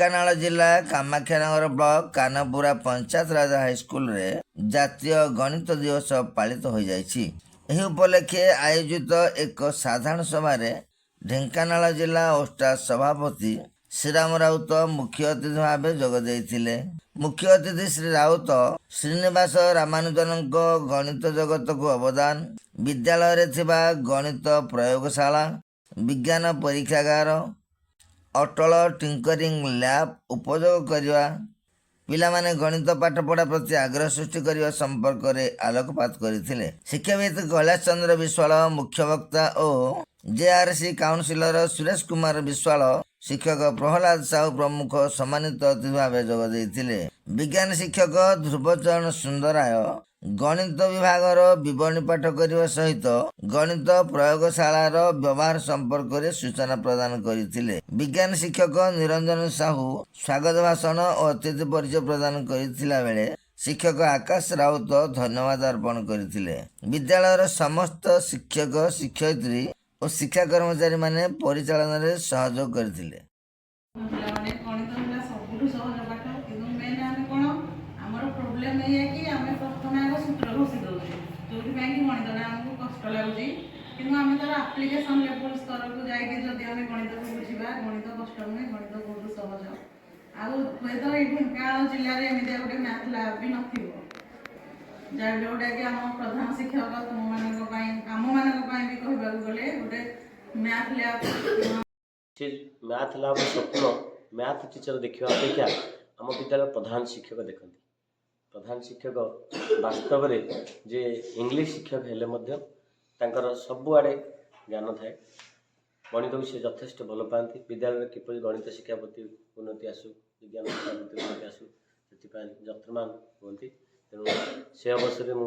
ଢେଙ୍କାନାଳ ଜିଲ୍ଲା କାମାକ୍ଷାନଗର ବ୍ଲକ କାନପୁରା ପଞ୍ଚାୟତ ରାଜ ହାଇସ୍କୁଲରେ ଜାତୀୟ ଗଣିତ ଦିବସ ପାଳିତ ହୋଇଯାଇଛି। ଏହି ଉପଲକ୍ଷେ ଆୟୋଜିତ ଏକ ସାଧାରଣ ସଭାରେ ଢେଙ୍କାନାଳ ଜିଲ୍ଲା ଓଷ୍ଟା ସଭାପତି ଶ୍ରୀରାମ ରାଉତ ମୁଖ୍ୟ ଅତିଥି ଭାବେ ଯୋଗ ଦେଇଥିଲେ। ମୁଖ୍ୟ ଅତିଥି ଶ୍ରୀ ରାଉତ ଶ୍ରୀନିବାସ ରାମାନୁଜନଙ୍କ ଗଣିତ ଜଗତକୁ ଅବଦାନ, ବିଦ୍ୟାଳୟରେ ଥିବା ଗଣିତ ପ୍ରୟୋଗଶାଳା, ବିଜ୍ଞାନ ପରୀକ୍ଷାଗାର, ଅଟଳ ଟିଙ୍କରିଂ ଲ୍ୟାବ୍ ଉପଯୋଗ କରିବା, ପିଲାମାନେ ଗଣିତ ପାଠପଢ଼ା ପ୍ରତି ଆଗ୍ରହ ସୃଷ୍ଟି କରିବା ସମ୍ପର୍କରେ ଆଲୋକପାତ କରିଥିଲେ। ଶିକ୍ଷାବିତ୍ କୈଳାସ ଚନ୍ଦ୍ର ବିଶ୍ୱାଳ ମୁଖ୍ୟ ବକ୍ତା ଓ ଜେଆର୍ସି କାଉନସିଲର ସୁରେଶ କୁମାର ବିଶ୍ୱାଳ, ଶିକ୍ଷକ ପ୍ରହ୍ଲାଦ ସାହୁ ପ୍ରମୁଖ ସମ୍ମାନିତ ଅତିଥି ଭାବେ ଯୋଗ ଦେଇଥିଲେ। ବିଜ୍ଞାନ ଶିକ୍ଷକ ଧ୍ରୁବଚରଣ ସୁନ୍ଦରାୟ ଗଣିତ ବିଭାଗର ବିବରଣୀ ପାଠ କରିବା ସହିତ ଗଣିତ ପ୍ରୟୋଗଶାଳାର ବ୍ୟବହାର ସମ୍ପର୍କରେ ସୂଚନା ପ୍ରଦାନ କରିଥିଲେ। ବିଜ୍ଞାନ ଶିକ୍ଷକ ନିରଞ୍ଜନ ସାହୁ ସ୍ୱାଗତ ଭାଷଣ ଓ ଅତିଥି ପରିଚୟ ପ୍ରଦାନ କରିଥିଲା ବେଳେ ଶିକ୍ଷକ ଆକାଶ ରାଉତ ଧନ୍ୟବାଦ ଅର୍ପଣ କରିଥିଲେ। ବିଦ୍ୟାଳୟର ସମସ୍ତ ଶିକ୍ଷକ, ଶିକ୍ଷୟିତ୍ରୀ ଓ ଶିକ୍ଷା କର୍ମଚାରୀମାନେ ପରିଚାଳନାରେ ସହଯୋଗ କରିଥିଲେ। ପିଲାମାନେ ଗଣିତ ହେଲା ସବୁଠୁ ସହଜ ପାଠ, କିନ୍ତୁ ମେନ୍ ଆମେ କ'ଣ ଆମର ପ୍ରୋବ୍ଲେମ୍ ଏଇଆ କି ଆମେ ପ୍ରଥମେ ଆଗ ସୂତ୍ର ଘୋଷି ଦେଉଛୁ, ଯେଉଁଥିପାଇଁ କି ଗଣିତଟା ଆମକୁ କଷ୍ଟ ଲାଗୁଛି। କିନ୍ତୁ ଆମେ ତା'ର ଆପ୍ଲିକେସନ୍ ଲେଭେଲ୍ ସ୍ତରକୁ ଯାଇକି ଯଦି ଆମେ ଗଣିତକୁ ବୁଝିବା, ଗଣିତ କଷ୍ଟ ନୁହେଁ, ଗଣିତ ବହୁତ ସହଜ। ଆଉ ହୁଏତ ଏଇ ଢେଙ୍କାନାଳ ଜିଲ୍ଲାରେ ଏମିତିଆ ଗୋଟେ ମ୍ୟାଥ୍ ଲ୍ୟାବ୍ ବି ନଥିବ, ଯେଉଁଟାକି ଆମ ପ୍ରଧାନ ଶିକ୍ଷକ ତୁମମାନଙ୍କ ପାଇଁ, ଆମମାନଙ୍କ ପାଇଁ ବି କହିବାକୁ ଗଲେ ଗୋଟେ ମ୍ୟାଥ୍ ଲ୍ୟାବ୍। ସେ ମ୍ୟାଥ୍ ଲ୍ୟାବ୍ ସ୍ୱପ୍ନ ମ୍ୟାଥ୍ ଟିଚର ଦେଖିବା ଅପେକ୍ଷା ଆମ ବିଦ୍ୟାଳୟ ପ୍ରଧାନ ଶିକ୍ଷକ ଦେଖନ୍ତି। ପ୍ରଧାନ ଶିକ୍ଷକ ବାସ୍ତବରେ ଯେ ଇଂଲିଶ ଶିକ୍ଷକ ହେଲେ ମଧ୍ୟ ତାଙ୍କର ସବୁଆଡ଼େ ଜ୍ଞାନ ଥାଏ। ଗଣିତକୁ ସେ ଯଥେଷ୍ଟ ଭଲ ପାଆନ୍ତି। ବିଦ୍ୟାଳୟରେ କିପରି ଗଣିତ ଶିକ୍ଷା ପ୍ରତି ଉନ୍ନତି ଆସୁ, ବିଜ୍ଞାନ ଶିକ୍ଷା ପ୍ରତି ଉନ୍ନତି ଆସୁ, ସେଥିପାଇଁ ଯତ୍ନବାନ ହୁଅନ୍ତି। ତେଣୁ ସେ ଅବସରରେ ମୁଁ